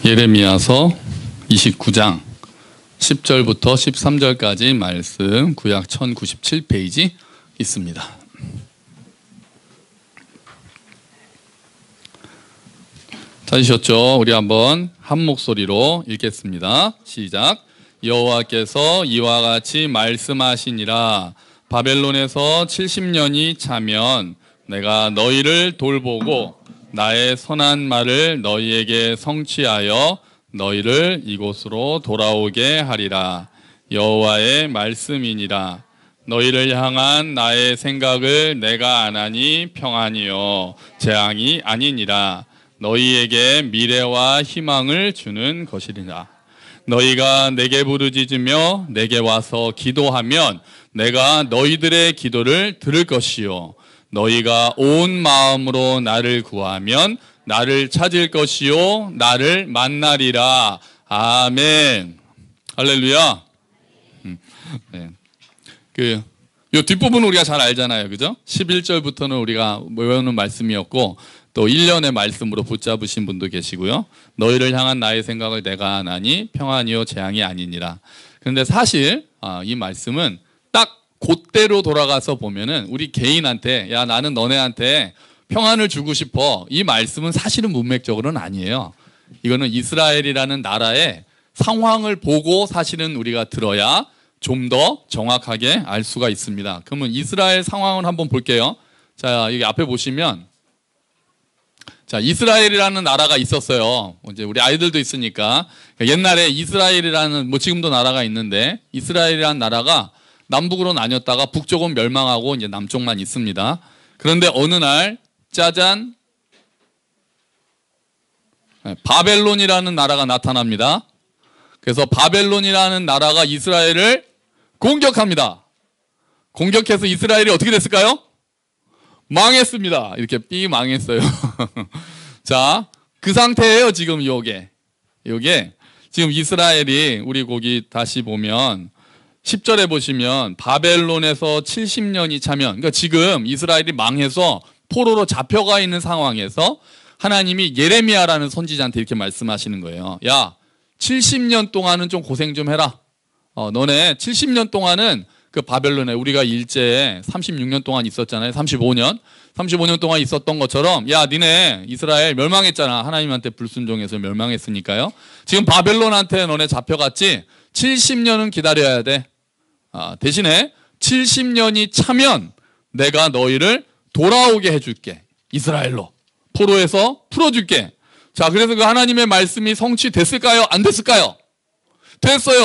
예레미야서 29장 10절부터 13절까지 말씀, 구약 1097페이지 있습니다. 찾으셨죠? 우리 한번 한 목소리로 읽겠습니다. 시작. 여호와께서 이와 같이 말씀하시니라. 바벨론에서 70년이 차면 내가 너희를 돌보고 나의 선한 말을 너희에게 성취하여 너희를 이곳으로 돌아오게 하리라. 여호와의 말씀이니라. 너희를 향한 나의 생각을 내가 안하니 평안이요 재앙이 아니니라. 너희에게 미래와 희망을 주는 것이리라. 너희가 내게 부르짖으며 내게 와서 기도하면 내가 너희들의 기도를 들을 것이요 너희가 온 마음으로 나를 구하면 나를 찾을 것이요 나를 만나리라. 아멘. 할렐루야. 네. 요 뒷부분 우리가 잘 알잖아요. 그죠? 11절부터는 우리가 외우는 말씀이었고 또 1년의 말씀으로 붙잡으신 분도 계시고요. 너희를 향한 나의 생각을 내가 아나니 평안이요 재앙이 아니니라. 그런데 사실 이 말씀은 딱 그때로 돌아가서 보면은 우리 개인한테 야 나는 너네한테 평안을 주고 싶어, 이 말씀은 사실은 문맥적으로는 아니에요. 이거는 이스라엘이라는 나라의 상황을 보고 사실은 우리가 들어야 좀 더 정확하게 알 수가 있습니다. 그러면 이스라엘 상황을 한번 볼게요. 자, 여기 앞에 보시면 자, 이스라엘이라는 나라가 있었어요. 이제 우리 아이들도 있으니까 옛날에 이스라엘이라는 지금도 나라가 있는데 이스라엘이라는 나라가 남북으로 나뉘었다가 북쪽은 멸망하고 이제 남쪽만 있습니다. 그런데 어느 날 짜잔 바벨론이라는 나라가 나타납니다. 그래서 바벨론이라는 나라가 이스라엘을 공격합니다. 공격해서 이스라엘이 어떻게 됐을까요? 망했습니다. 이렇게 삐 망했어요. 자, 그 상태예요. 지금 요게 지금 이스라엘이 우리 거기 다시 보면 10절에 보시면 바벨론에서 70년이 차면, 그러니까 지금 이스라엘이 망해서 포로로 잡혀가 있는 상황에서 하나님이 예레미야라는 선지자한테 이렇게 말씀하시는 거예요. 야, 70년 동안은 좀 고생 좀 해라. 너네 70년 동안은 그 바벨론에 우리가 일제에 36년 동안 있었잖아요. 35년 동안 있었던 것처럼 야 니네 이스라엘 멸망했잖아. 하나님한테 불순종해서 멸망했으니까요. 지금 바벨론한테 너네 잡혀갔지. 70년은 기다려야 돼. 대신에 70년이 차면 내가 너희를 돌아오게 해줄게. 이스라엘로 포로에서 풀어줄게. 자, 그래서 그 하나님의 말씀이 성취됐을까요? 안 됐을까요?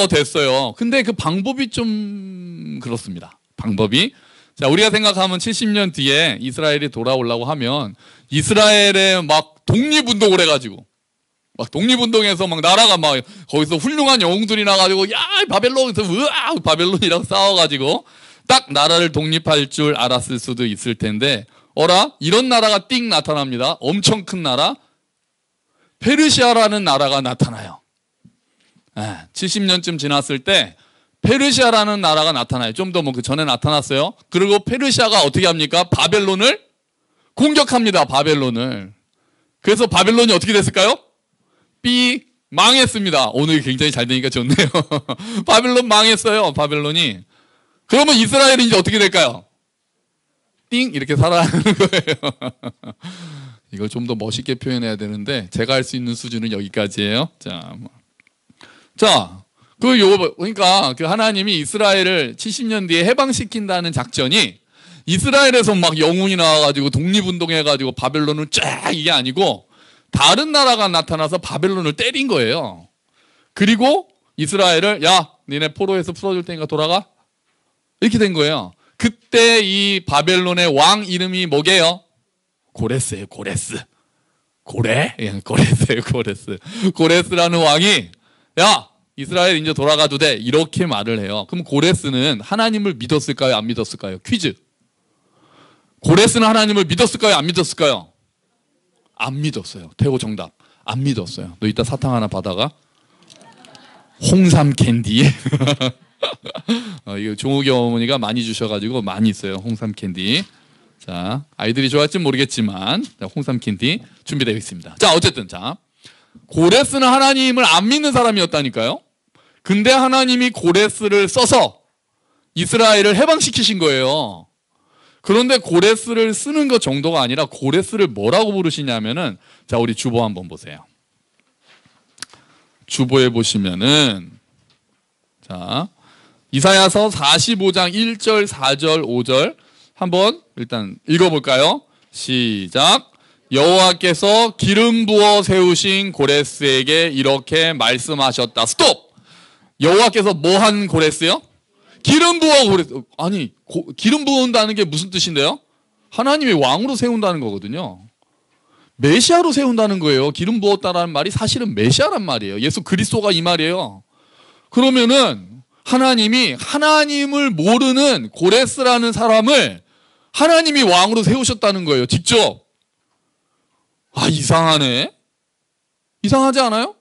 됐어요. 근데 그 방법이 좀 그렇습니다. 방법이. 자, 우리가 생각하면 70년 뒤에 이스라엘이 돌아오려고 하면 이스라엘에 막 독립운동을 해가지고 막 독립운동해서 막 나라가 막 거기서 훌륭한 영웅들이 나가지고 야 바벨론에서 으아 바벨론이랑 싸워가지고 딱 나라를 독립할 줄 알았을 수도 있을 텐데 어라? 이런 나라가 띵 나타납니다. 엄청 큰 나라 페르시아라는 나라가 나타나요. 70년쯤 지났을 때 페르시아라는 나라가 나타나요. 좀 더 그 전에 나타났어요. 그리고 페르시아가 어떻게 합니까? 바벨론을 공격합니다. 바벨론을. 그래서 바벨론이 어떻게 됐을까요? 삐 망했습니다. 오늘 굉장히 잘 되니까 좋네요. 바벨론 망했어요. 바벨론이. 그러면 이스라엘이 이제 어떻게 될까요? 띵 이렇게 살아가는 거예요. 이걸 좀 더 멋있게 표현해야 되는데 제가 할 수 있는 수준은 여기까지예요. 자, 그러니까 그 하나님이 이스라엘을 70년 뒤에 해방시킨다는 작전이 이스라엘에서 막 영웅이 나와가지고 독립운동해가지고 바벨론을 쫙 이게 아니고 다른 나라가 나타나서 바벨론을 때린 거예요. 그리고 이스라엘을 야 니네 포로에서 풀어줄 테니까 돌아가 이렇게 된 거예요. 그때 이 바벨론의 왕 이름이 뭐게요? 고레스예요. 고레스. 고레스라는 왕이 야 이스라엘 이제 돌아가도 돼 이렇게 말을 해요. 그럼 고레스는 하나님을 믿었을까요? 안 믿었을까요? 퀴즈. 고레스는 하나님을 믿었을까요? 안 믿었을까요? 안 믿었어요. 태호 정답. 안 믿었어요. 너 이따 사탕 하나 받아가. 홍삼 캔디. 이거 종욱이 어머니가 많이 주셔가지고 많이 있어요. 홍삼 캔디. 자, 아이들이 좋아할지 모르겠지만 홍삼 캔디 준비되어 있습니다. 자, 어쨌든 자 고레스는 하나님을 안 믿는 사람이었다니까요. 근데 하나님이 고레스를 써서 이스라엘을 해방시키신 거예요. 그런데 고레스를 쓰는 것 정도가 아니라 고레스를 뭐라고 부르시냐면은, 자, 우리 주보 한번 보세요. 주보에 보시면은, 자, 이사야서 45장 1절, 4절, 5절 한번 일단 읽어볼까요? 시작. 여호와께서 기름 부어 세우신 고레스에게 이렇게 말씀하셨다. 스톱! 여호와께서 뭐 한 고레스요? 기름 부어 고레스. 아니, 기름 부은다는 게 무슨 뜻인데요? 하나님이 왕으로 세운다는 거거든요. 메시아로 세운다는 거예요. 기름 부었다라는 말이 사실은 메시아란 말이에요. 예수 그리스도가 이 말이에요. 그러면은 하나님이 하나님을 모르는 고레스라는 사람을 하나님이 왕으로 세우셨다는 거예요. 직접. 아, 이상하네. 이상하지 않아요?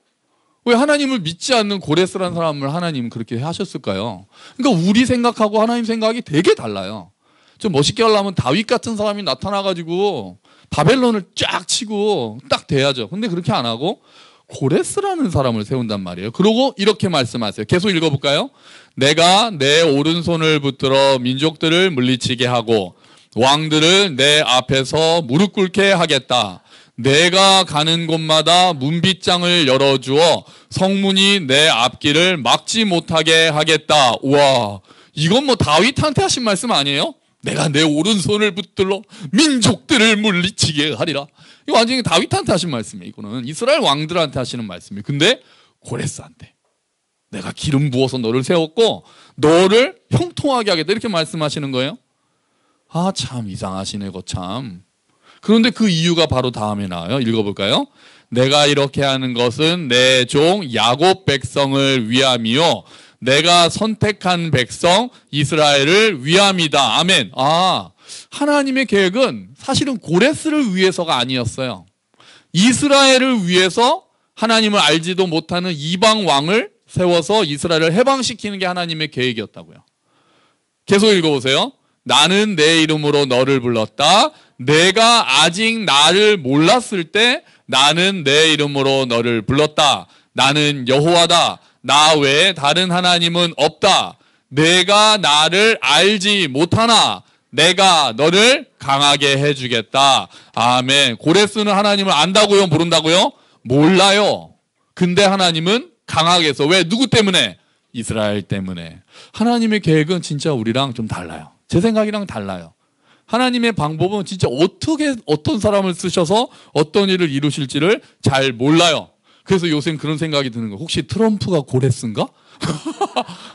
왜 하나님을 믿지 않는 고레스라는 사람을 하나님은 그렇게 하셨을까요? 그러니까 우리 생각하고 하나님 생각이 되게 달라요. 좀 멋있게 하려면 다윗 같은 사람이 나타나가지고 바벨론을 쫙 치고 딱 돼야죠. 근데 그렇게 안 하고 고레스라는 사람을 세운단 말이에요. 그러고 이렇게 말씀하세요. 계속 읽어볼까요? 내가 내 오른손을 붙들어 민족들을 물리치게 하고 왕들을 내 앞에서 무릎 꿇게 하겠다. 내가 가는 곳마다 문빗장을 열어주어 성문이 내 앞길을 막지 못하게 하겠다. 우와, 이건 뭐 다윗한테 하신 말씀 아니에요? 내가 내 오른손을 붙들러 민족들을 물리치게 하리라. 이거 완전히 다윗한테 하신 말씀이에요. 이거는 이스라엘 왕들한테 하시는 말씀이에요. 근데 고레스한테 내가 기름 부어서 너를 세웠고 너를 형통하게 하겠다 이렇게 말씀하시는 거예요. 아, 참 이상하시네 거참. 그런데 그 이유가 바로 다음에 나와요. 읽어볼까요? 내가 이렇게 하는 것은 내 종 야곱 백성을 위함이요 내가 선택한 백성 이스라엘을 위함이다. 아멘. 아, 하나님의 계획은 사실은 고레스를 위해서가 아니었어요. 이스라엘을 위해서 하나님을 알지도 못하는 이방 왕을 세워서 이스라엘을 해방시키는 게 하나님의 계획이었다고요. 계속 읽어보세요. 나는 내 이름으로 너를 불렀다. 내가 아직 나를 몰랐을 때 나는 내 이름으로 너를 불렀다. 나는 여호와다. 나 외에 다른 하나님은 없다. 내가 나를 알지 못하나 내가 너를 강하게 해주겠다. 아멘. 고레스는 하나님을 안다고요? 모른다고요? 몰라요. 근데 하나님은 강하게 해서. 왜? 누구 때문에? 이스라엘 때문에. 하나님의 계획은 진짜 우리랑 좀 달라요. 제 생각이랑 달라요. 하나님의 방법은 진짜 어떻게 어떤 사람을 쓰셔서 어떤 일을 이루실지를 잘 몰라요. 그래서 요새 그런 생각이 드는 거예요. 혹시 트럼프가 고레스인가?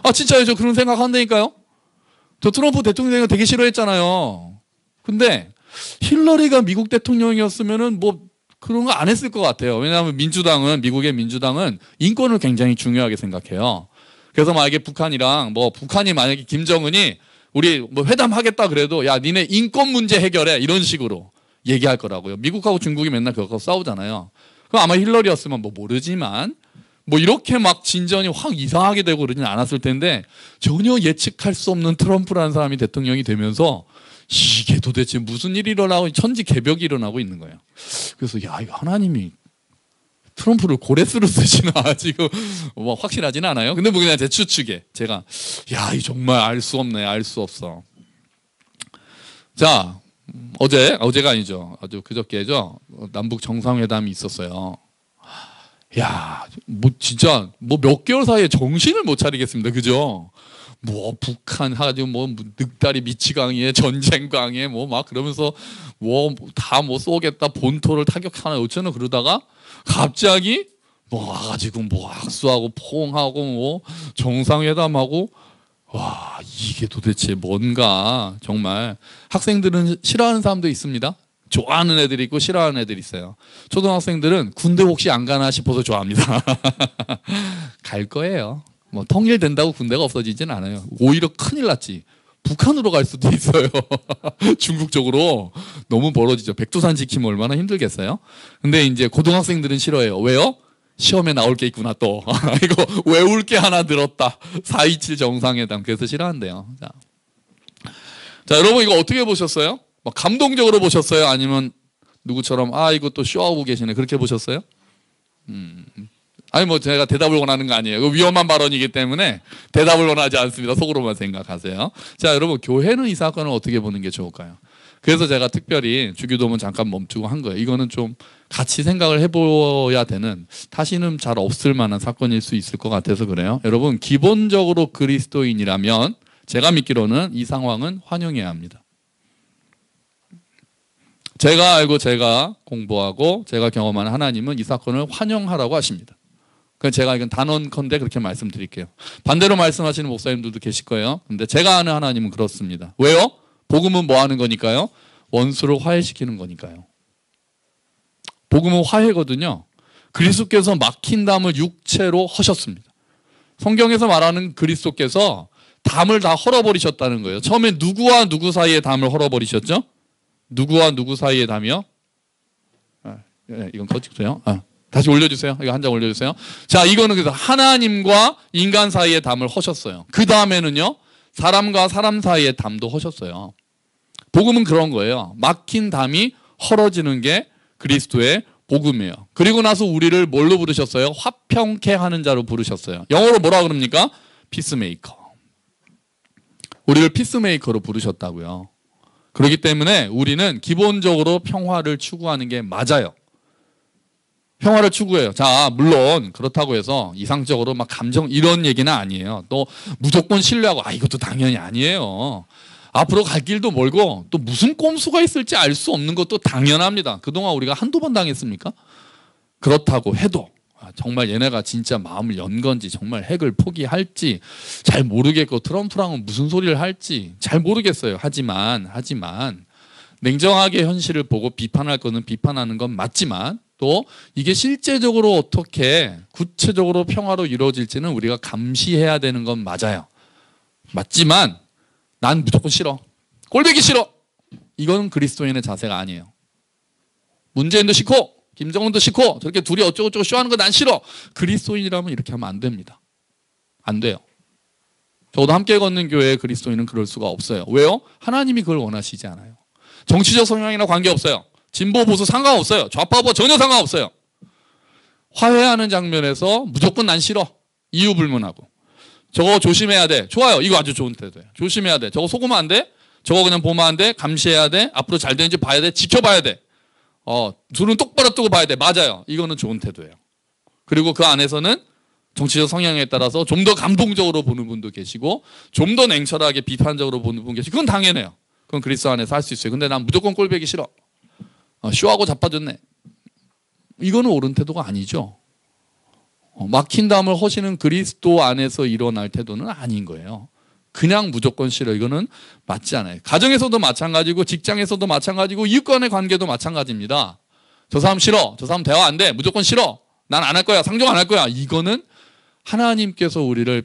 아, 진짜요. 저 그런 생각 한다니까요. 저 트럼프 대통령 되게 싫어했잖아요. 근데 힐러리가 미국 대통령이었으면은 뭐 그런 거 안 했을 것 같아요. 왜냐하면 미국의 민주당은 인권을 굉장히 중요하게 생각해요. 그래서 만약에 북한이 만약에 김정은이 우리 뭐 회담하겠다 그래도 야, 니네 인권 문제 해결해 이런 식으로 얘기할 거라고요. 미국하고 중국이 맨날 그거 싸우잖아요. 그럼 아마 힐러리였으면 뭐 모르지만 뭐 이렇게 막 진전이 확 이상하게 되고 그러진 않았을 텐데 전혀 예측할 수 없는 트럼프라는 사람이 대통령이 되면서 이게 도대체 무슨 일이 일어나고 천지개벽이 일어나고 있는 거예요. 그래서 야, 이거 하나님이 트럼프를 고레스로 쓰시나 지금 뭐 확실하지는 않아요. 근데 뭐 그냥 제 추측에 제가 야, 이 정말 알 수 없네, 알 수 없어. 자, 어제가 아니죠. 아주 그저께죠. 남북 정상회담이 있었어요. 야, 뭐 진짜 뭐 몇 개월 사이에 정신을 못 차리겠습니다. 그죠? 뭐 북한 아주 뭐 늑다리 미치광이에 전쟁광에 뭐 막 그러면서 뭐 다 뭐 쏘겠다 본토를 타격하나 어쩌나 그러다가 갑자기 뭐 와가지고 뭐 악수하고 포옹하고 뭐 정상회담하고 와, 이게 도대체 뭔가. 정말 학생들은 싫어하는 사람도 있습니다. 좋아하는 애들이 있고 싫어하는 애들이 있어요. 초등학생들은 군대 혹시 안 가나 싶어서 좋아합니다. 갈 거예요. 뭐 통일된다고 군대가 없어지진 않아요. 오히려 큰일 났지. 북한으로 갈 수도 있어요. 중국 쪽으로 너무 멀어지죠. 백두산 지키면 얼마나 힘들겠어요. 근데 이제 고등학생들은 싫어해요. 왜요? 시험에 나올 게 있구나 또. 이거 외울 게 하나 늘었다. 4.27 정상회담. 그래서 싫어한대요. 자, 여러분 이거 어떻게 보셨어요? 막 감동적으로 보셨어요? 아니면 누구처럼 아, 이거 또 쇼하고 계시네 그렇게 보셨어요? 아니 뭐 제가 대답을 원하는 거 아니에요. 위험한 발언이기 때문에 대답을 원하지 않습니다. 속으로만 생각하세요. 자, 여러분, 교회는 이 사건을 어떻게 보는 게 좋을까요? 그래서 제가 특별히 주기도문 잠깐 멈추고 한 거예요. 이거는 좀 같이 생각을 해봐야 되는, 다시는 잘 없을 만한 사건일 수 있을 것 같아서 그래요. 여러분, 기본적으로 그리스도인이라면 제가 믿기로는 이 상황은 환영해야 합니다. 제가 알고 제가 공부하고 제가 경험한 하나님은 이 사건을 환영하라고 하십니다. 그래서 제가 이건 단언컨대 그렇게 말씀드릴게요. 반대로 말씀하시는 목사님들도 계실 거예요. 근데 제가 아는 하나님은 그렇습니다. 왜요? 복음은 뭐 하는 거니까요? 원수를 화해시키는 거니까요. 복음은 화해거든요. 그리스도께서 막힌 담을 육체로 허셨습니다. 성경에서 말하는 그리스도께서 담을 다 헐어버리셨다는 거예요. 처음에 누구와 누구 사이의 담을 헐어버리셨죠? 누구와 누구 사이의 담이요? 이건 꺼주세요. 다시 올려주세요. 이거 한 장 올려주세요. 자, 이거는 그래서 하나님과 인간 사이의 담을 허셨어요. 그 다음에는요, 사람과 사람 사이의 담도 허셨어요. 복음은 그런 거예요. 막힌 담이 헐어지는 게 그리스도의 복음이에요. 그리고 나서 우리를 뭘로 부르셨어요? 화평케 하는 자로 부르셨어요. 영어로 뭐라 그럽니까? 피스메이커. 우리를 피스메이커로 부르셨다고요. 그렇기 때문에 우리는 기본적으로 평화를 추구하는 게 맞아요. 평화를 추구해요. 자, 물론 그렇다고 해서 이상적으로 막 감정 이런 얘기는 아니에요. 또 무조건 신뢰하고 이것도 당연히 아니에요. 앞으로 갈 길도 멀고 또 무슨 꼼수가 있을지 알 수 없는 것도 당연합니다. 그동안 우리가 한두 번 당했습니까? 그렇다고 해도 정말 얘네가 진짜 마음을 연 건지 정말 핵을 포기할지 잘 모르겠고 트럼프랑은 무슨 소리를 할지 잘 모르겠어요. 하지만 냉정하게 현실을 보고 비판할 거는 비판하는 건 맞지만 또 이게 실제적으로 어떻게 구체적으로 평화로 이루어질지는 우리가 감시해야 되는 건 맞아요. 맞지만 난 무조건 싫어. 꼴보기 싫어. 이건 그리스도인의 자세가 아니에요. 문재인도 싫고 김정은도 싫고 저렇게 둘이 어쩌고저쩌고 쇼하는 거 난 싫어. 그리스도인이라면 이렇게 하면 안 됩니다. 안 돼요. 적어도 함께 걷는 교회의 그리스도인은 그럴 수가 없어요. 왜요? 하나님이 그걸 원하시지 않아요. 정치적 성향이나 관계없어요. 진보 보수 상관없어요. 좌파 우파 전혀 상관없어요. 화해하는 장면에서 무조건 난 싫어. 이유 불문하고. 저거 조심해야 돼. 좋아요. 이거 아주 좋은 태도예요. 조심해야 돼. 저거 속으면 안 돼. 저거 그냥 보면 안 돼. 감시해야 돼. 앞으로 잘 되는지 봐야 돼. 지켜봐야 돼. 눈은 똑바로 뜨고 봐야 돼. 맞아요. 이거는 좋은 태도예요. 그리고 그 안에서는 정치적 성향에 따라서 좀 더 감동적으로 보는 분도 계시고 좀 더 냉철하게 비판적으로 보는 분 계시고 그건 당연해요. 그건 그리스도 안에서 할 수 있어요. 근데 난 무조건 꼴보기 싫어. 쇼하고 자빠졌네. 이거는 옳은 태도가 아니죠. 막힌 담을 허시는 그리스도 안에서 일어날 태도는 아닌 거예요. 그냥 무조건 싫어. 이거는 맞지 않아요. 가정에서도 마찬가지고 직장에서도 마찬가지고 이웃 간의 관계도 마찬가지입니다. 저 사람 싫어. 저 사람 대화 안 돼. 무조건 싫어. 난 안 할 거야. 상종 안 할 거야. 이거는 하나님께서 우리를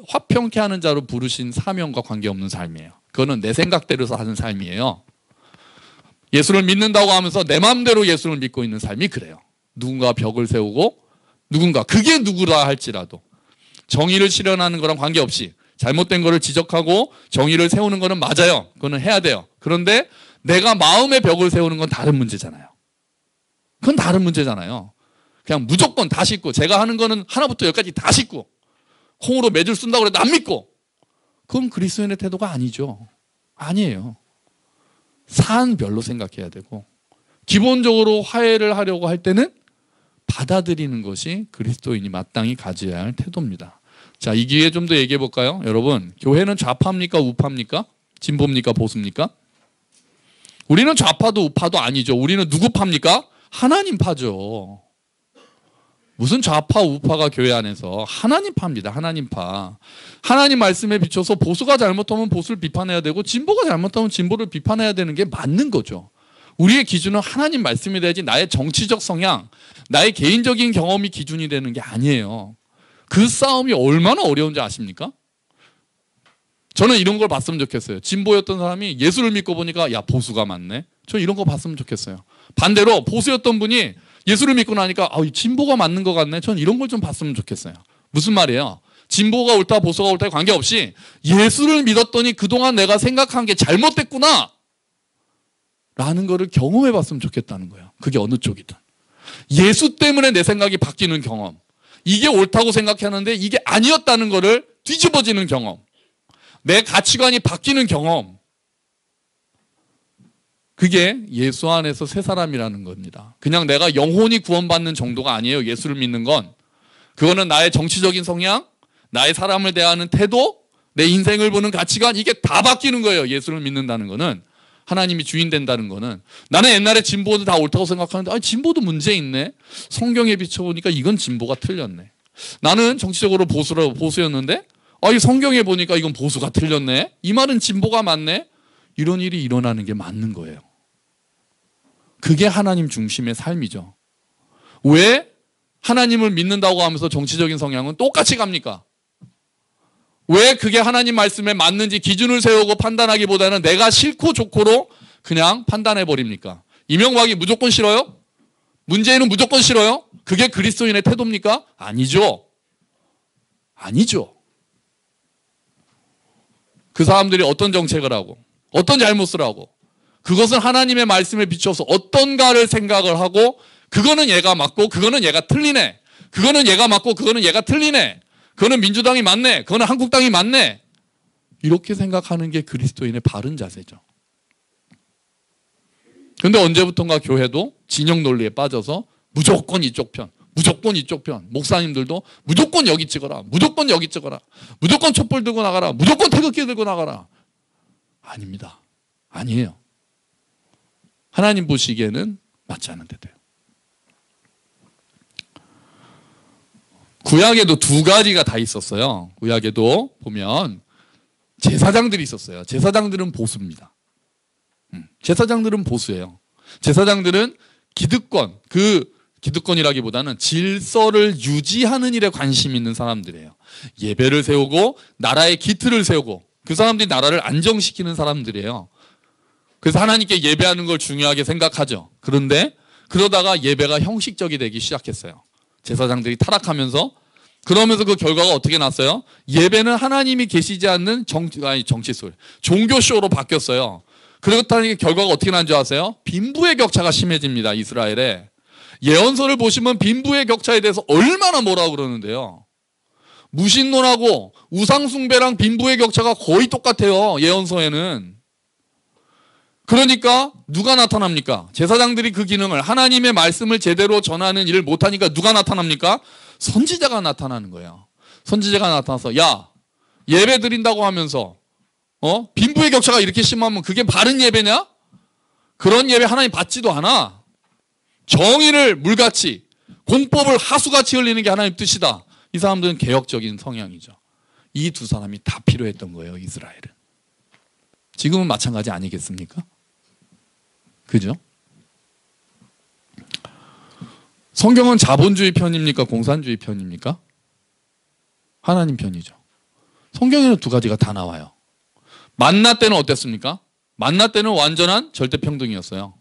화평케 하는 자로 부르신 사명과 관계없는 삶이에요. 그거는 내 생각대로 하는 삶이에요. 예수를 믿는다고 하면서 내 마음대로 예수를 믿고 있는 삶이 그래요. 누군가 벽을 세우고 누군가 그게 누구라 할지라도 정의를 실현하는 거랑 관계없이 잘못된 거를 지적하고 정의를 세우는 거는 맞아요. 그거는 해야 돼요. 그런데 내가 마음의 벽을 세우는 건 다른 문제잖아요. 그건 다른 문제잖아요. 그냥 무조건 다 싣고 제가 하는 거는 하나부터 열까지 다 싣고 콩으로 매줄 쓴다고 해도 안 믿고 그건 그리스도인의 태도가 아니죠. 아니에요. 사안별로 생각해야 되고 기본적으로 화해를 하려고 할 때는 받아들이는 것이 그리스도인이 마땅히 가져야 할 태도입니다. 자, 이 기회에 좀 더 얘기해 볼까요? 여러분, 교회는 좌파입니까? 우파입니까? 진보입니까? 보수입니까? 우리는 좌파도 우파도 아니죠. 우리는 누구 파입니까? 하나님 파죠. 무슨 좌파 우파가 교회 안에서 하나님 파입니다. 하나님 파. 하나님 말씀에 비춰서 보수가 잘못하면 보수를 비판해야 되고 진보가 잘못하면 진보를 비판해야 되는 게 맞는 거죠. 우리의 기준은 하나님 말씀이 돼야지 나의 정치적 성향, 나의 개인적인 경험이 기준이 되는 게 아니에요. 그 싸움이 얼마나 어려운지 아십니까? 저는 이런 걸 봤으면 좋겠어요. 진보였던 사람이 예수를 믿고 보니까 야 보수가 맞네. 저 이런 거 봤으면 좋겠어요. 반대로 보수였던 분이 예수를 믿고 나니까 진보가 맞는 것 같네. 전 이런 걸 좀 봤으면 좋겠어요. 무슨 말이에요? 진보가 옳다 보수가 옳다에 관계없이 예수를 믿었더니 그동안 내가 생각한 게 잘못됐구나 라는 거를 경험해 봤으면 좋겠다는 거예요. 그게 어느 쪽이든. 예수 때문에 내 생각이 바뀌는 경험. 이게 옳다고 생각하는데 이게 아니었다는 거를 뒤집어지는 경험. 내 가치관이 바뀌는 경험. 그게 예수 안에서 새 사람이라는 겁니다. 그냥 내가 영혼이 구원받는 정도가 아니에요. 예수를 믿는 건. 그거는 나의 정치적인 성향, 나의 사람을 대하는 태도, 내 인생을 보는 가치관, 이게 다 바뀌는 거예요. 예수를 믿는다는 거는. 하나님이 주인 된다는 거는. 나는 옛날에 진보도 다 옳다고 생각하는데 진보도 문제 있네. 성경에 비춰보니까 이건 진보가 틀렸네. 나는 정치적으로 보수였는데 이 성경에 보니까 이건 보수가 틀렸네. 이 말은 진보가 맞네. 이런 일이 일어나는 게 맞는 거예요. 그게 하나님 중심의 삶이죠. 왜 하나님을 믿는다고 하면서 정치적인 성향은 똑같이 갑니까? 왜 그게 하나님 말씀에 맞는지 기준을 세우고 판단하기보다는 내가 싫고 좋고로 그냥 판단해 버립니까? 이명박이 무조건 싫어요? 문재인은 무조건 싫어요? 그게 그리스도인의 태도입니까? 아니죠. 아니죠. 그 사람들이 어떤 정책을 하고 어떤 잘못을 하고 그것은 하나님의 말씀에 비춰서 어떤가를 생각을 하고 그거는 얘가 맞고 그거는 얘가 틀리네. 그거는 얘가 맞고 그거는 얘가 틀리네. 그거는 민주당이 맞네. 그거는 한국당이 맞네. 이렇게 생각하는 게 그리스도인의 바른 자세죠. 그런데 언제부턴가 교회도 진영 논리에 빠져서 무조건 이쪽 편, 무조건 이쪽 편. 목사님들도 무조건 여기 찍어라. 무조건 여기 찍어라. 무조건 촛불 들고 나가라. 무조건 태극기 들고 나가라. 아닙니다. 아니에요. 하나님 보시기에는 맞지 않는 데도요. 구약에도 두 가지가 다 있었어요. 구약에도 보면 제사장들이 있었어요. 제사장들은 보수입니다. 제사장들은 보수예요. 제사장들은 기득권, 기득권이라기보다는 질서를 유지하는 일에 관심 있는 사람들이에요. 예배를 세우고 나라의 기틀을 세우고 그 사람들이 나라를 안정시키는 사람들이에요. 그래서 하나님께 예배하는 걸 중요하게 생각하죠. 그런데 그러다가 예배가 형식적이 되기 시작했어요. 제사장들이 타락하면서 그러면서 그 결과가 어떻게 났어요? 예배는 하나님이 계시지 않는 종교쇼로 바뀌었어요. 그렇다니 결과가 어떻게 난 줄 아세요? 빈부의 격차가 심해집니다. 이스라엘에. 예언서를 보시면 빈부의 격차에 대해서 얼마나 뭐라고 그러는데요. 무신론하고 우상숭배랑 빈부의 격차가 거의 똑같아요. 예언서에는. 그러니까 누가 나타납니까? 제사장들이 그 기능을 하나님의 말씀을 제대로 전하는 일을 못하니까 누가 나타납니까? 선지자가 나타나는 거예요. 선지자가 나타나서 예배 드린다고 하면서 빈부의 격차가 이렇게 심하면 그게 바른 예배냐? 그런 예배 하나님 받지도 않아. 정의를 물같이 공법을 하수같이 흘리는 게 하나님 뜻이다. 이 사람들은 개혁적인 성향이죠. 이 두 사람이 다 필요했던 거예요. 이스라엘은. 지금은 마찬가지 아니겠습니까? 그죠? 성경은 자본주의 편입니까? 공산주의 편입니까? 하나님 편이죠. 성경에는 두 가지가 다 나와요. 만나 때는 어땠습니까? 만나 때는 완전한 절대평등이었어요.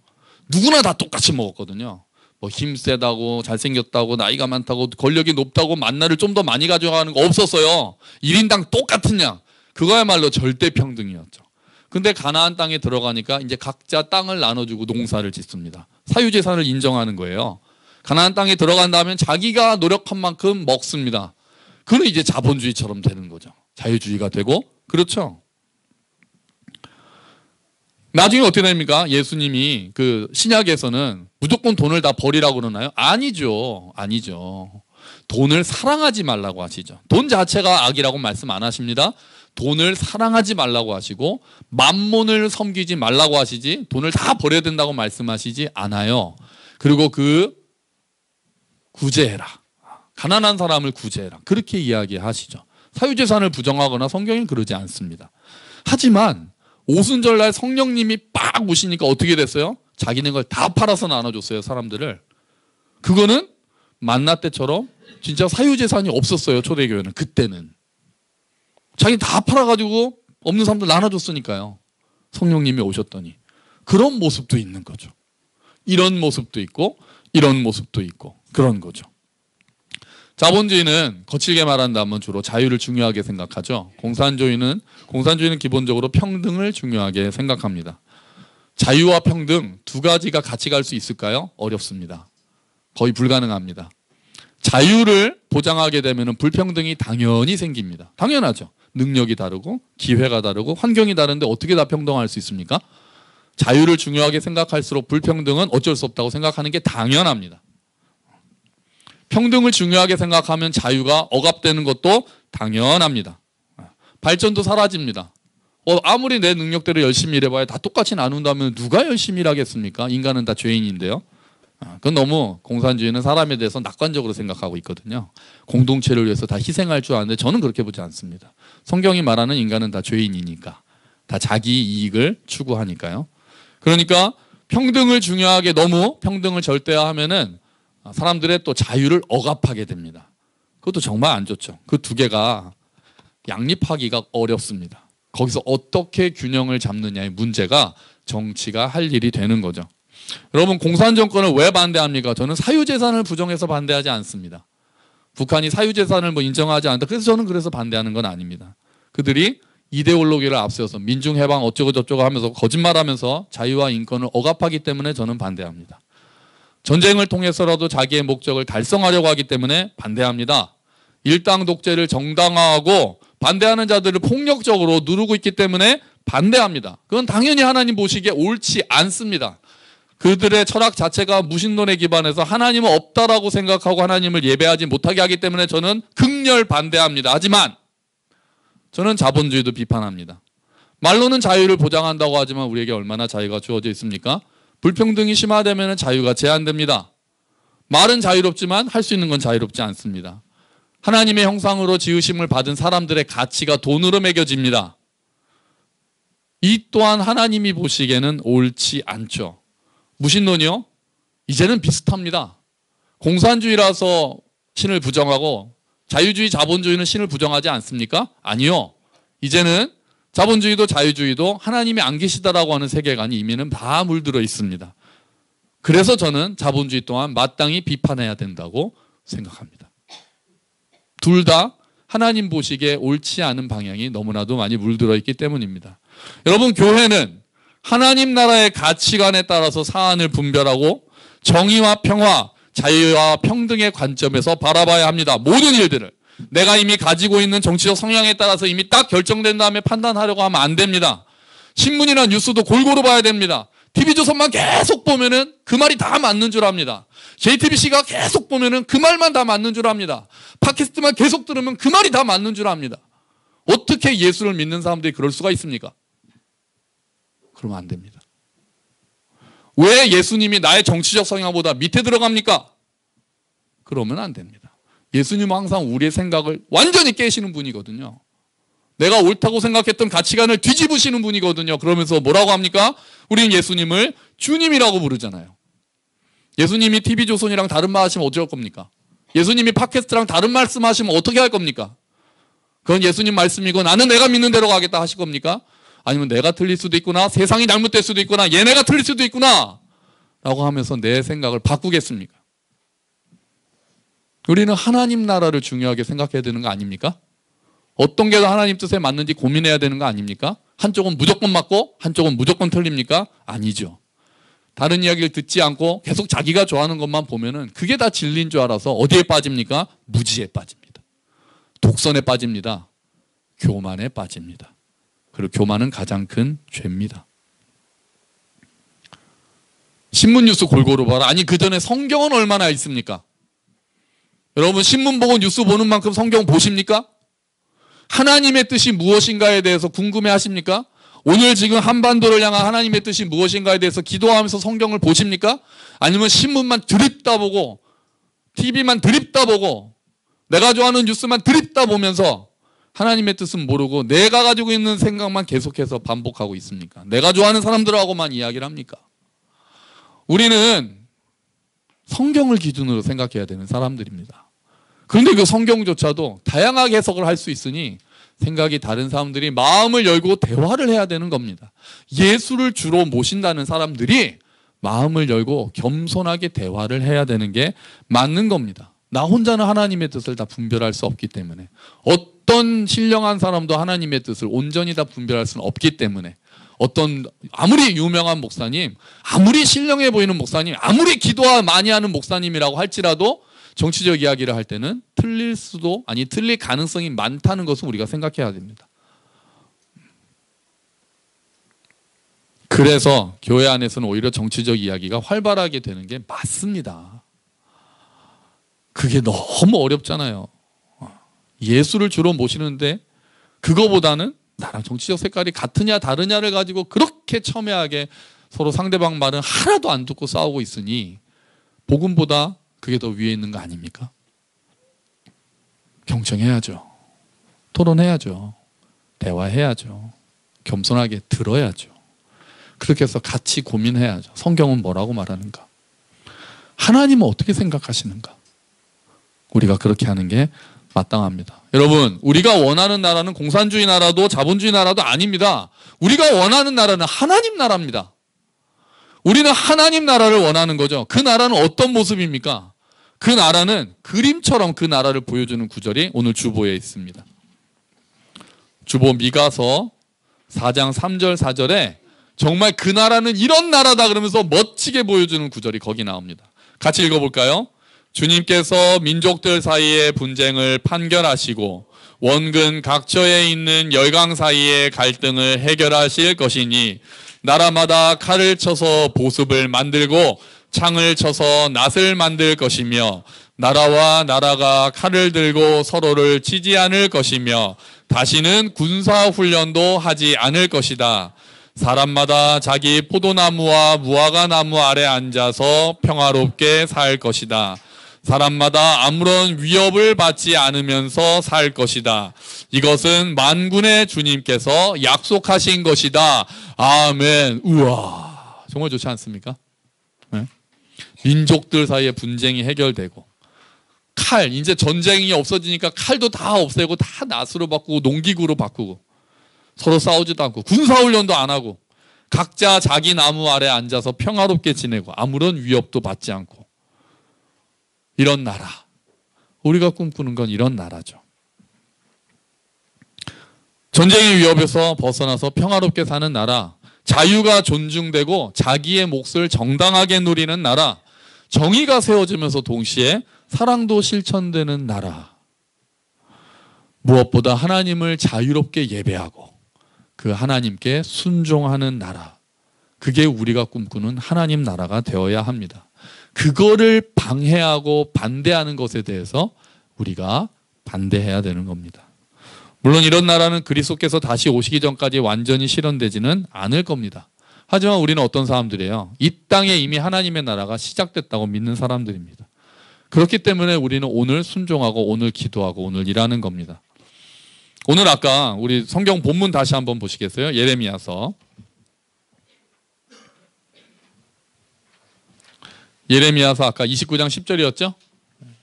누구나 다 똑같이 먹었거든요. 뭐 힘세다고 잘생겼다고 나이가 많다고 권력이 높다고 만나를 좀 더 많이 가져가는 거 없었어요. 1인당 똑같은 양. 그거야말로 절대평등이었죠. 근데 가나안 땅에 들어가니까 이제 각자 땅을 나눠주고 농사를 짓습니다. 사유재산을 인정하는 거예요. 가나안 땅에 들어간다면 자기가 노력한 만큼 먹습니다. 그는 이제 자본주의처럼 되는 거죠. 자유주의가 되고. 그렇죠. 나중에 어떻게 됩니까? 예수님이 그 신약에서는 무조건 돈을 다 버리라고 그러나요? 아니죠. 아니죠. 돈을 사랑하지 말라고 하시죠. 돈 자체가 악이라고 말씀 안 하십니다. 돈을 사랑하지 말라고 하시고 만몬을 섬기지 말라고 하시지 돈을 다 버려야 된다고 말씀하시지 않아요. 그리고 구제해라. 가난한 사람을 구제해라. 그렇게 이야기하시죠. 사유재산을 부정하거나 성경은 그러지 않습니다. 하지만 오순절날 성령님이 빡 오시니까 어떻게 됐어요? 자기네 걸 다 팔아서 나눠줬어요. 사람들을. 그거는 만나 때처럼 진짜 사유재산이 없었어요. 초대교회는. 그때는. 자기 다 팔아가지고 없는 사람들 나눠줬으니까요. 성령님이 오셨더니. 그런 모습도 있는 거죠. 이런 모습도 있고 이런 모습도 있고 그런 거죠. 자본주의는 거칠게 말한다면 주로 자유를 중요하게 생각하죠. 공산주의는 기본적으로 평등을 중요하게 생각합니다. 자유와 평등 두 가지가 같이 갈 수 있을까요? 어렵습니다. 거의 불가능합니다. 자유를 보장하게 되면 불평등이 당연히 생깁니다. 당연하죠. 능력이 다르고 기회가 다르고 환경이 다른데 어떻게 다 평등할 수 있습니까? 자유를 중요하게 생각할수록 불평등은 어쩔 수 없다고 생각하는 게 당연합니다. 평등을 중요하게 생각하면 자유가 억압되는 것도 당연합니다. 발전도 사라집니다. 아무리 내 능력대로 열심히 일해봐야 다 똑같이 나눈다면 누가 열심히 일하겠습니까? 인간은 다 죄인인데요. 그건 너무 공산주의는 사람에 대해서 낙관적으로 생각하고 있거든요. 공동체를 위해서 다 희생할 줄 아는데 저는 그렇게 보지 않습니다. 성경이 말하는 인간은 다 죄인이니까, 다 자기 이익을 추구하니까요. 그러니까 평등을 중요하게 너무 평등을 절대화하면은 사람들의 또 자유를 억압하게 됩니다. 그것도 정말 안 좋죠. 그 두 개가 양립하기가 어렵습니다. 거기서 어떻게 균형을 잡느냐의 문제가 정치가 할 일이 되는 거죠. 여러분, 공산정권을 왜 반대합니까? 저는 사유재산을 부정해서 반대하지 않습니다. 북한이 사유재산을 인정하지 않는다. 그래서 저는 그래서 반대하는 건 아닙니다. 그들이 이데올로기를 앞세워서 민중해방 어쩌고 저쩌고 하면서 거짓말하면서 자유와 인권을 억압하기 때문에 저는 반대합니다. 전쟁을 통해서라도 자기의 목적을 달성하려고 하기 때문에 반대합니다. 일당 독재를 정당화하고 반대하는 자들을 폭력적으로 누르고 있기 때문에 반대합니다. 그건 당연히 하나님 보시기에 옳지 않습니다. 그들의 철학 자체가 무신론에 기반해서 하나님은 없다라고 생각하고 하나님을 예배하지 못하게 하기 때문에 저는 극렬 반대합니다. 하지만 저는 자본주의도 비판합니다. 말로는 자유를 보장한다고 하지만 우리에게 얼마나 자유가 주어져 있습니까? 불평등이 심화되면 자유가 제한됩니다. 말은 자유롭지만 할 수 있는 건 자유롭지 않습니다. 하나님의 형상으로 지으심을 받은 사람들의 가치가 돈으로 매겨집니다. 이 또한 하나님이 보시기에는 옳지 않죠. 무신론이요? 이제는 비슷합니다. 공산주의라서 신을 부정하고 자유주의, 자본주의는 신을 부정하지 않습니까? 아니요. 이제는 자본주의도 자유주의도 하나님이 안 계시다라고 하는 세계관이 이미는 다 물들어 있습니다. 그래서 저는 자본주의 또한 마땅히 비판해야 된다고 생각합니다. 둘 다 하나님 보시기에 옳지 않은 방향이 너무나도 많이 물들어 있기 때문입니다. 여러분, 교회는 하나님 나라의 가치관에 따라서 사안을 분별하고 정의와 평화, 자유와 평등의 관점에서 바라봐야 합니다. 모든 일들을. 내가 이미 가지고 있는 정치적 성향에 따라서 이미 딱 결정된 다음에 판단하려고 하면 안 됩니다. 신문이나 뉴스도 골고루 봐야 됩니다. TV조선만 계속 보면은 그 말이 다 맞는 줄 압니다. JTBC가 계속 보면은 그 말만 다 맞는 줄 압니다. 팟캐스트만 계속 들으면 그 말이 다 맞는 줄 압니다. 어떻게 예수를 믿는 사람들이 그럴 수가 있습니까? 그러면 안 됩니다. 왜 예수님이 나의 정치적 성향보다 밑에 들어갑니까? 그러면 안 됩니다. 예수님은 항상 우리의 생각을 완전히 깨시는 분이거든요. 내가 옳다고 생각했던 가치관을 뒤집으시는 분이거든요. 그러면서 뭐라고 합니까? 우리는 예수님을 주님이라고 부르잖아요. 예수님이 TV조선이랑 다른 말 하시면 어쩔 겁니까? 예수님이 팟캐스트랑 다른 말씀 하시면 어떻게 할 겁니까? 그건 예수님 말씀이고 나는 내가 믿는 대로 가겠다 하실 겁니까? 아니면 내가 틀릴 수도 있구나, 세상이 잘못될 수도 있구나, 얘네가 틀릴 수도 있구나 라고 하면서 내 생각을 바꾸겠습니까? 우리는 하나님 나라를 중요하게 생각해야 되는 거 아닙니까? 어떤 게 더 하나님 뜻에 맞는지 고민해야 되는 거 아닙니까? 한쪽은 무조건 맞고 한쪽은 무조건 틀립니까? 아니죠. 다른 이야기를 듣지 않고 계속 자기가 좋아하는 것만 보면은 그게 다 진리인 줄 알아서 어디에 빠집니까? 무지에 빠집니다. 독선에 빠집니다. 교만에 빠집니다. 그리고 교만은 가장 큰 죄입니다. 신문 뉴스 골고루 봐라. 아니, 그 전에 성경은 얼마나 있습니까? 여러분, 신문 보고 뉴스 보는 만큼 성경 보십니까? 하나님의 뜻이 무엇인가에 대해서 궁금해 하십니까? 오늘 지금 한반도를 향한 하나님의 뜻이 무엇인가에 대해서 기도하면서 성경을 보십니까? 아니면 신문만 드립다 보고 TV만 드립다 보고 내가 좋아하는 뉴스만 드립다 보면서 하나님의 뜻은 모르고 내가 가지고 있는 생각만 계속해서 반복하고 있습니까? 내가 좋아하는 사람들하고만 이야기를 합니까? 우리는 성경을 기준으로 생각해야 되는 사람들입니다. 그런데 그 성경조차도 다양하게 해석을 할 수 있으니 생각이 다른 사람들이 마음을 열고 대화를 해야 되는 겁니다. 예수를 주로 모신다는 사람들이 마음을 열고 겸손하게 대화를 해야 되는 게 맞는 겁니다. 나 혼자는 하나님의 뜻을 다 분별할 수 없기 때문에, 어떤 신령한 사람도 하나님의 뜻을 온전히 다 분별할 수는 없기 때문에, 어떤 아무리 유명한 목사님, 아무리 신령해 보이는 목사님, 아무리 기도 많이 하는 목사님이라고 할지라도 정치적 이야기를 할 때는 틀릴 가능성이 많다는 것을 우리가 생각해야 됩니다. 그래서 교회 안에서는 오히려 정치적 이야기가 활발하게 되는 게 맞습니다. 그게 너무 어렵잖아요. 예수를 주로 모시는데 그거보다는 나랑 정치적 색깔이 같으냐 다르냐를 가지고 그렇게 첨예하게 서로 상대방 말은 하나도 안 듣고 싸우고 있으니 복음보다 그게 더 위에 있는 거 아닙니까? 경청해야죠. 토론해야죠. 대화해야죠. 겸손하게 들어야죠. 그렇게 해서 같이 고민해야죠. 성경은 뭐라고 말하는가? 하나님은 어떻게 생각하시는가? 우리가 그렇게 하는 게 마땅합니다. 여러분, 우리가 원하는 나라는 공산주의 나라도 자본주의 나라도 아닙니다. 우리가 원하는 나라는 하나님 나라입니다. 우리는 하나님 나라를 원하는 거죠. 그 나라는 어떤 모습입니까? 그 나라는 그림처럼 그 나라를 보여주는 구절이 오늘 주보에 있습니다. 주보 미가서 4장 3절 4절에 정말 그 나라는 이런 나라다 그러면서 멋지게 보여주는 구절이 거기 나옵니다. 같이 읽어볼까요? 주님께서 민족들 사이의 분쟁을 판결하시고 원근 각처에 있는 열강 사이의 갈등을 해결하실 것이니 나라마다 칼을 쳐서 보습을 만들고 창을 쳐서 낫을 만들 것이며 나라와 나라가 칼을 들고 서로를 치지 않을 것이며 다시는 군사훈련도 하지 않을 것이다. 사람마다 자기 포도나무와 무화과나무 아래 앉아서 평화롭게 살 것이다. 사람마다 아무런 위협을 받지 않으면서 살 것이다. 이것은 만군의 주님께서 약속하신 것이다. 아멘. 우와, 정말 좋지 않습니까? 네? 민족들 사이의 분쟁이 해결되고 칼, 이제 전쟁이 없어지니까 칼도 다 없애고 다 낫으로 바꾸고 농기구로 바꾸고 서로 싸우지도 않고 군사훈련도 안 하고 각자 자기 나무 아래 앉아서 평화롭게 지내고 아무런 위협도 받지 않고 이런 나라, 우리가 꿈꾸는 건 이런 나라죠. 전쟁의 위협에서 벗어나서 평화롭게 사는 나라, 자유가 존중되고 자기의 몫을 정당하게 누리는 나라, 정의가 세워지면서 동시에 사랑도 실천되는 나라, 무엇보다 하나님을 자유롭게 예배하고 그 하나님께 순종하는 나라, 그게 우리가 꿈꾸는 하나님 나라가 되어야 합니다. 그거를 방해하고 반대하는 것에 대해서 우리가 반대해야 되는 겁니다. 물론 이런 나라는 그리스도께서 다시 오시기 전까지 완전히 실현되지는 않을 겁니다. 하지만 우리는 어떤 사람들이에요? 이 땅에 이미 하나님의 나라가 시작됐다고 믿는 사람들입니다. 그렇기 때문에 우리는 오늘 순종하고 오늘 기도하고 오늘 일하는 겁니다. 오늘 아까 우리 성경 본문 다시 한번 보시겠어요? 예레미야서. 예레미야서 아까 29장 10절이었죠?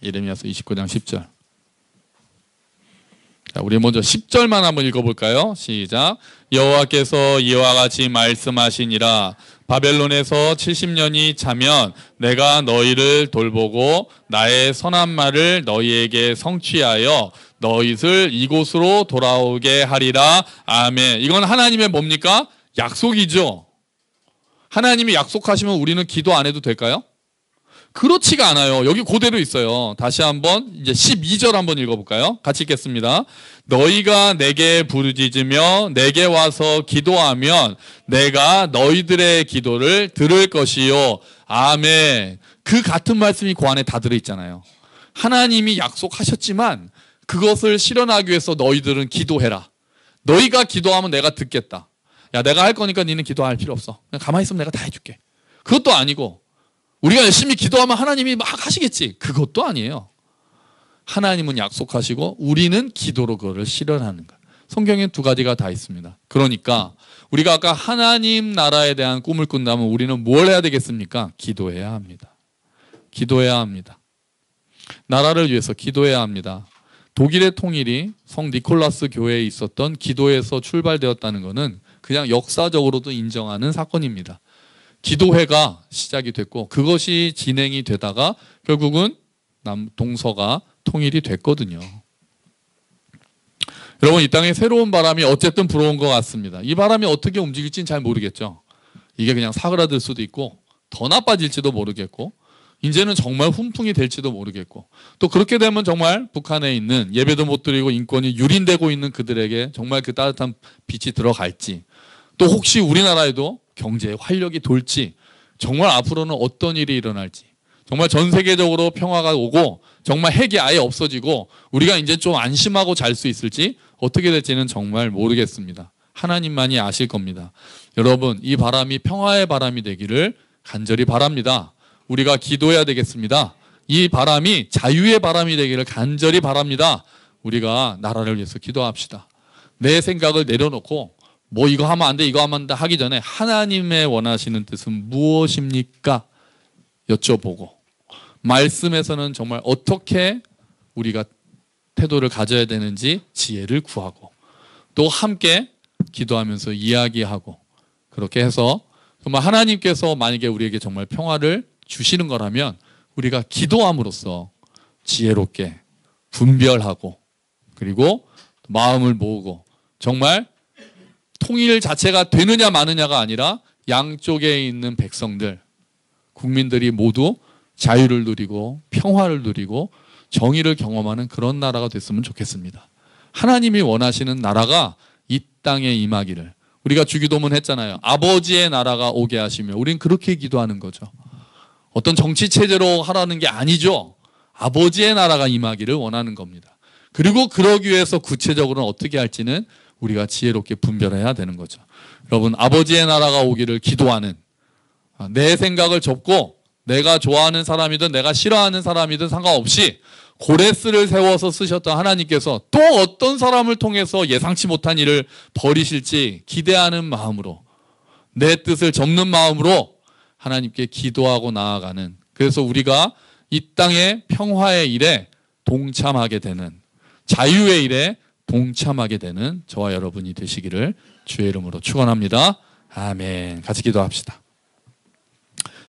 예레미야서 29장 10절. 자, 우리 먼저 10절만 한번 읽어볼까요? 시작. 여호와께서 이와 같이 말씀하시니라. 바벨론에서 70년이 차면 내가 너희를 돌보고 나의 선한 말을 너희에게 성취하여 너희를 이곳으로 돌아오게 하리라. 아멘. 이건 하나님의 뭡니까? 약속이죠. 하나님이 약속하시면 우리는 기도 안 해도 될까요? 그렇지가 않아요. 여기 그대로 있어요. 다시 한번 이제 12절 한번 읽어볼까요? 같이 읽겠습니다. 너희가 내게 부르짖으며 내게 와서 기도하면 내가 너희들의 기도를 들을 것이요. 아멘. 그 같은 말씀이 그 안에 다 들어있잖아요. 하나님이 약속하셨지만 그것을 실현하기 위해서 너희들은 기도해라. 너희가 기도하면 내가 듣겠다. 야, 내가 할 거니까 니는 기도할 필요 없어. 그냥 가만히 있으면 내가 다 해줄게. 그것도 아니고 우리가 열심히 기도하면 하나님이 막 하시겠지. 그것도 아니에요. 하나님은 약속하시고 우리는 기도로 그거를 실현하는 거예요. 성경에 두 가지가 다 있습니다. 그러니까 우리가 아까 하나님 나라에 대한 꿈을 꾼다면 우리는 뭘 해야 되겠습니까? 기도해야 합니다. 기도해야 합니다. 나라를 위해서 기도해야 합니다. 독일의 통일이 성 니콜라스 교회에 있었던 기도에서 출발되었다는 것은 그냥 역사적으로도 인정하는 사건입니다. 기도회가 시작이 됐고 그것이 진행이 되다가 결국은 동서가 통일이 됐거든요. 여러분, 이 땅에 새로운 바람이 어쨌든 불어온 것 같습니다. 이 바람이 어떻게 움직일지는 잘 모르겠죠. 이게 그냥 사그라들 수도 있고 더 나빠질지도 모르겠고 이제는 정말 훈풍이 될지도 모르겠고 또 그렇게 되면 정말 북한에 있는 예배도 못 드리고 인권이 유린되고 있는 그들에게 정말 그 따뜻한 빛이 들어갈지 또 혹시 우리나라에도 경제의 활력이 돌지 정말 앞으로는 어떤 일이 일어날지 정말 전 세계적으로 평화가 오고 정말 핵이 아예 없어지고 우리가 이제 좀 안심하고 잘 수 있을지 어떻게 될지는 정말 모르겠습니다. 하나님만이 아실 겁니다. 여러분, 이 바람이 평화의 바람이 되기를 간절히 바랍니다. 우리가 기도해야 되겠습니다. 이 바람이 자유의 바람이 되기를 간절히 바랍니다. 우리가 나라를 위해서 기도합시다. 내 생각을 내려놓고 뭐 이거 하면 안 돼, 이거 하면 안 돼 하기 전에 하나님의 원하시는 뜻은 무엇입니까? 여쭤보고 말씀에서는 정말 어떻게 우리가 태도를 가져야 되는지 지혜를 구하고 또 함께 기도하면서 이야기하고 그렇게 해서 정말 하나님께서 만약에 우리에게 정말 평화를 주시는 거라면 우리가 기도함으로써 지혜롭게 분별하고 그리고 마음을 모으고 정말 통일 자체가 되느냐 마느냐가 아니라 양쪽에 있는 백성들, 국민들이 모두 자유를 누리고 평화를 누리고 정의를 경험하는 그런 나라가 됐으면 좋겠습니다. 하나님이 원하시는 나라가 이 땅에 임하기를 우리가 주기도문 했잖아요. 아버지의 나라가 오게 하시며 우린 그렇게 기도하는 거죠. 어떤 정치 체제로 하라는 게 아니죠. 아버지의 나라가 임하기를 원하는 겁니다. 그리고 그러기 위해서 구체적으로는 어떻게 할지는 우리가 지혜롭게 분별해야 되는 거죠. 여러분, 아버지의 나라가 오기를 기도하는 내 생각을 접고 내가 좋아하는 사람이든 내가 싫어하는 사람이든 상관없이 고레스를 세워서 쓰셨던 하나님께서 또 어떤 사람을 통해서 예상치 못한 일을 벌이실지 기대하는 마음으로 내 뜻을 접는 마음으로 하나님께 기도하고 나아가는 그래서 우리가 이 땅의 평화의 일에 동참하게 되는 자유의 일에 동참하게 되는 저와 여러분이 되시기를 주의 이름으로 축원합니다. 아멘. 같이 기도합시다.